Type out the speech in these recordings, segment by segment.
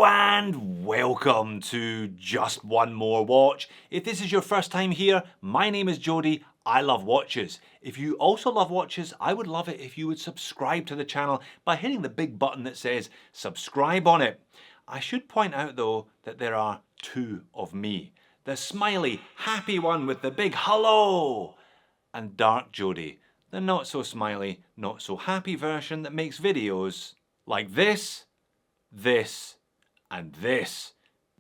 Hello and welcome to Just One More Watch. If this is your first time here, my name is Jody. I love watches. If you also love watches, I would love it if you would subscribe to the channel by hitting the big button that says subscribe on it. I should point out though that there are two of me. The smiley, happy one with the big hello, and Dark Jody, the not so smiley, not so happy version that makes videos like this, and this.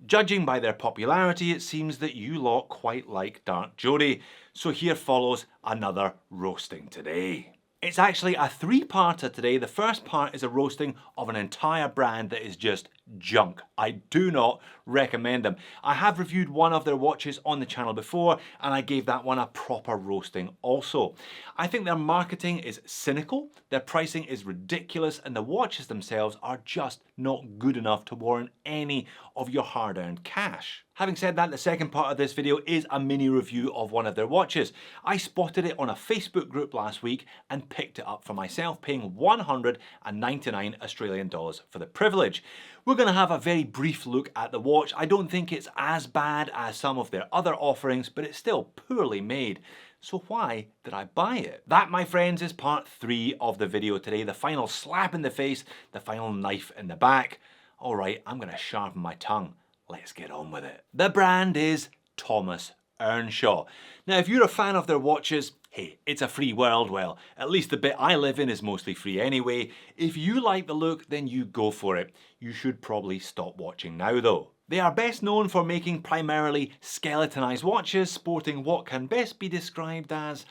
Judging by their popularity, it seems that you lot quite like Dark Jody, so here follows another roasting today. It's actually a three-parter today. The first part is a roasting of an entire brand that is just junk. I do not recommend them. I have reviewed one of their watches on the channel before and I gave that one a proper roasting also. I think their marketing is cynical, their pricing is ridiculous, and the watches themselves are just not good enough to warrant any of your hard-earned cash. Having said that, the second part of this video is a mini review of one of their watches. I spotted it on a Facebook group last week and picked it up for myself, paying 199 Australian dollars for the privilege. We're going to have a very brief look at the watch. I don't think it's as bad as some of their other offerings, but it's still poorly made. So why did I buy it? That, my friends, is part 3 of the video today. The final slap in the face, the final knife in the back. All right, I'm going to sharpen my tongue. Let's get on with it. The brand is Thomas Earnshaw. Now, if you're a fan of their watches, hey, it's a free world. Well, at least the bit I live in is mostly free anyway. If you like the look, then you go for it. You should probably stop watching now though. They are best known for making primarily skeletonized watches, sporting what can best be described as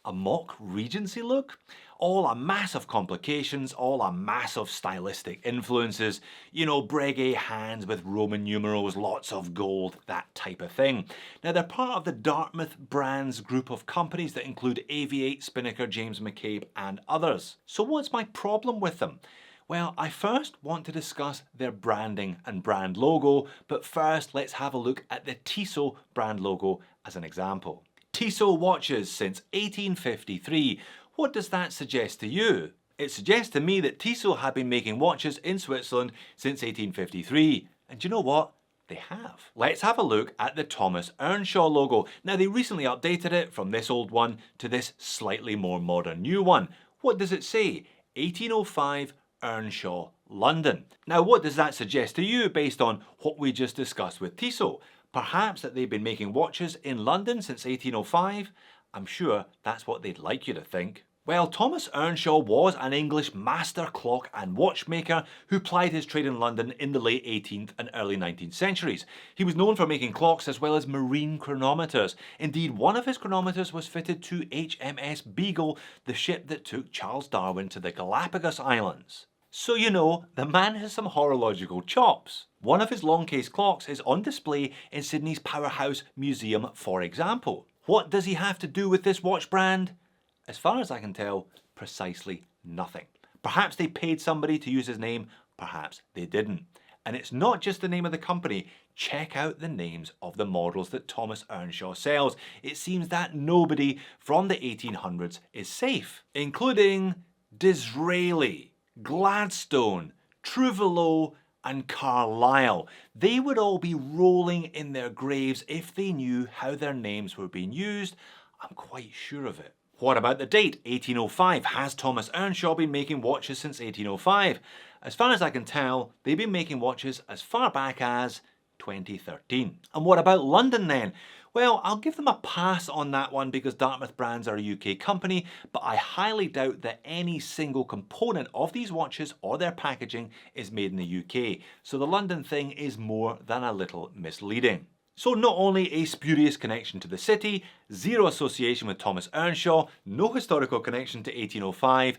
a mock Regency look. All a mass of complications, all a mass of stylistic influences. You know, breguet hands with Roman numerals, lots of gold, that type of thing. Now, they're part of the Dartmouth Brands group of companies that include Aviate, Spinnaker, James McCabe, and others. So what's my problem with them? Well, I first want to discuss their branding and brand logo, but first let's have a look at the Tissot brand logo as an example. Tissot watches since 1853. What does that suggest to you? It suggests to me that Tissot have been making watches in Switzerland since 1853. And you know what? They have. Let's have a look at the Thomas Earnshaw logo. Now, they recently updated it from this old one to this slightly more modern new one. What does it say? 1805 Earnshaw, London. Now, what does that suggest to you based on what we just discussed with Tissot? Perhaps that they've been making watches in London since 1805? I'm sure that's what they'd like you to think. Well, Thomas Earnshaw was an English master clock and watchmaker who plied his trade in London in the late 18th and early 19th centuries. He was known for making clocks as well as marine chronometers. Indeed, one of his chronometers was fitted to HMS Beagle, the ship that took Charles Darwin to the Galapagos Islands. So you know, the man has some horological chops. One of his long case clocks is on display in Sydney's Powerhouse Museum, for example. What does he have to do with this watch brand? As far as I can tell, precisely nothing. Perhaps they paid somebody to use his name, perhaps they didn't. And it's not just the name of the company. Check out the names of the models that Thomas Earnshaw sells. It seems that nobody from the 1800s is safe, including Disraeli, Gladstone, Trouvelot, and Carlyle. They would all be rolling in their graves if they knew how their names were being used. I'm quite sure of it. What about the date, 1805? Has Thomas Earnshaw been making watches since 1805? As far as I can tell, they've been making watches as far back as 2013. And what about London then? Well, I'll give them a pass on that one because Dartmouth Brands are a UK company, but I highly doubt that any single component of these watches or their packaging is made in the UK. So the London thing is more than a little misleading. So not only a spurious connection to the city, zero association with Thomas Earnshaw, no historical connection to 1805,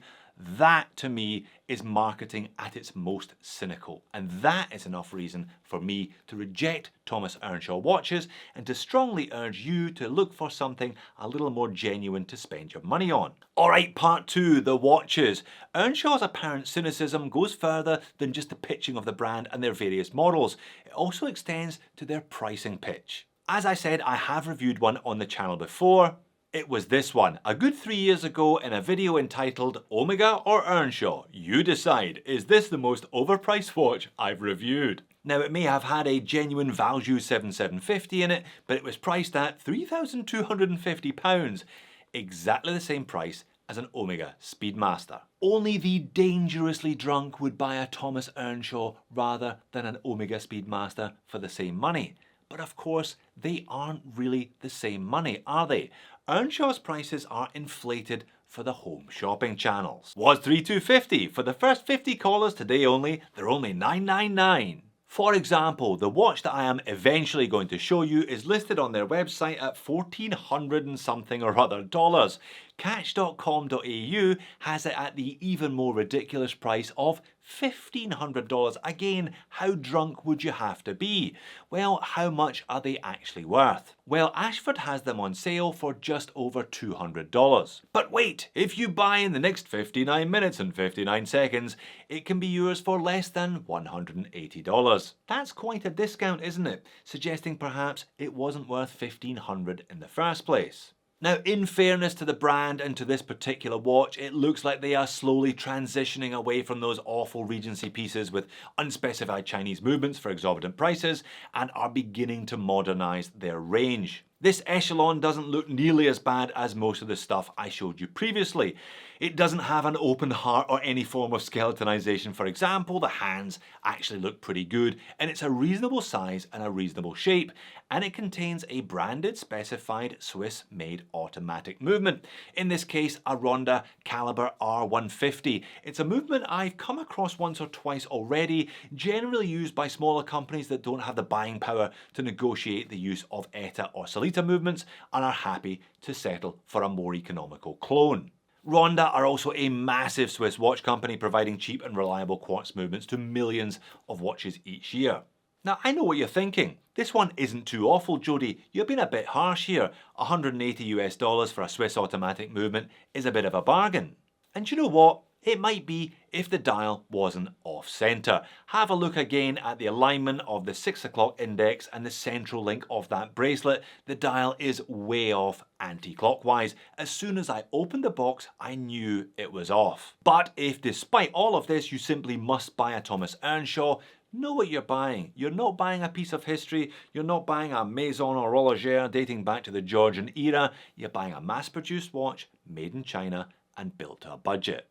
that to me is marketing at its most cynical. And that is enough reason for me to reject Thomas Earnshaw watches and to strongly urge you to look for something a little more genuine to spend your money on. Alright, part 2, the watches. Earnshaw's apparent cynicism goes further than just the pitching of the brand and their various models. It also extends to their pricing pitch. As I said, I have reviewed one on the channel before. It was this one, a good 3 years ago in a video entitled Omega or Earnshaw? You decide, is this the most overpriced watch I've reviewed? Now it may have had a genuine Value 7750 in it, but it was priced at £3,250, exactly the same price as an Omega Speedmaster. Only the dangerously drunk would buy a Thomas Earnshaw rather than an Omega Speedmaster for the same money. But of course, they aren't really the same money, are they? Earnshaw's prices are inflated for the home shopping channels. Was $3,250 for the first 50 callers today only, they're only $999. For example, the watch that I am eventually going to show you is listed on their website at $1,400 and something or other dollars. Catch.com.au has it at the even more ridiculous price of $1,500. Again, how drunk would you have to be? Well, how much are they actually worth? Well, Ashford has them on sale for just over $200. But wait, if you buy in the next 59 minutes and 59 seconds, it can be yours for less than $180. That's quite a discount, isn't it? Suggesting perhaps it wasn't worth $1,500 in the first place. Now, in fairness to the brand and to this particular watch, it looks like they are slowly transitioning away from those awful Regency pieces with unspecified Chinese movements for exorbitant prices and are beginning to modernize their range. This echelon doesn't look nearly as bad as most of the stuff I showed you previously. It doesn't have an open heart or any form of skeletonization, for example. The hands actually look pretty good, and it's a reasonable size and a reasonable shape, and it contains a branded specified Swiss-made automatic movement. In this case, a Ronda Caliber R150. It's a movement I've come across once or twice already, generally used by smaller companies that don't have the buying power to negotiate the use of ETA or Solita movements and are happy to settle for a more economical clone. Ronda are also a massive Swiss watch company providing cheap and reliable quartz movements to millions of watches each year. Now, I know what you're thinking. This one isn't too awful, Jody. You've been a bit harsh here. $180 for a Swiss automatic movement is a bit of a bargain. And you know what? It might be if the dial wasn't off center. Have a look again at the alignment of the 6 o'clock index and the central link of that bracelet. The dial is way off anti-clockwise. As soon as I opened the box, I knew it was off. But if despite all of this, you simply must buy a Thomas Earnshaw, know what you're buying. You're not buying a piece of history. You're not buying a Maison or Horloger dating back to the Georgian era. You're buying a mass-produced watch made in China and built to a budget.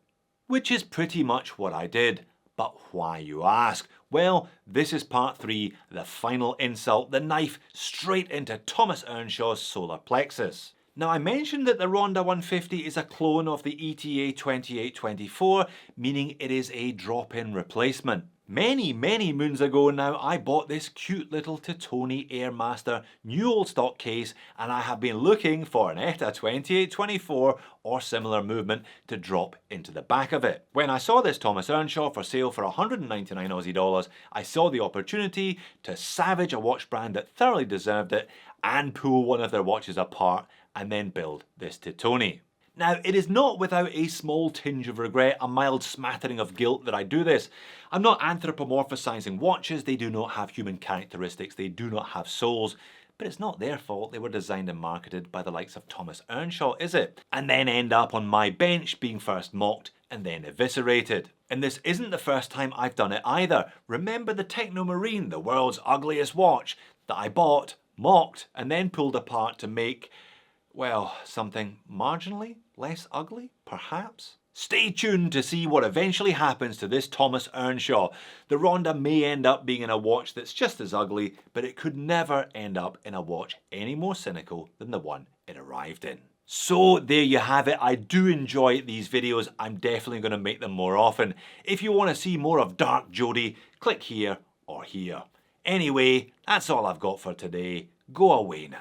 Which is pretty much what I did. But why, you ask? Well, this is part 3, the final insult, the knife straight into Thomas Earnshaw's solar plexus. Now, I mentioned that the Ronda 150 is a clone of the ETA 2824, meaning it is a drop-in replacement. Many moons ago now, I bought this cute little Titoni Airmaster new old stock case, and I have been looking for an ETA 2824 or similar movement to drop into the back of it. When I saw this Thomas Earnshaw for sale for 199 Aussie dollars, I saw the opportunity to savage a watch brand that thoroughly deserved it and pull one of their watches apart and then build this Titoni. Now, it is not without a small tinge of regret, a mild smattering of guilt that I do this. I'm not anthropomorphizing watches. They do not have human characteristics. They do not have souls. But it's not their fault they were designed and marketed by the likes of Thomas Earnshaw, is it? And then end up on my bench being first mocked and then eviscerated. And this isn't the first time I've done it either. Remember the Technomarine, the world's ugliest watch, that I bought, mocked, and then pulled apart to make, well, something marginally less ugly, perhaps? Stay tuned to see what eventually happens to this Thomas Earnshaw. The Ronda may end up being in a watch that's just as ugly, but it could never end up in a watch any more cynical than the one it arrived in. So there you have it. I do enjoy these videos. I'm definitely going to make them more often. If you want to see more of Dark Jody, click here or here. Anyway, that's all I've got for today. Go away now.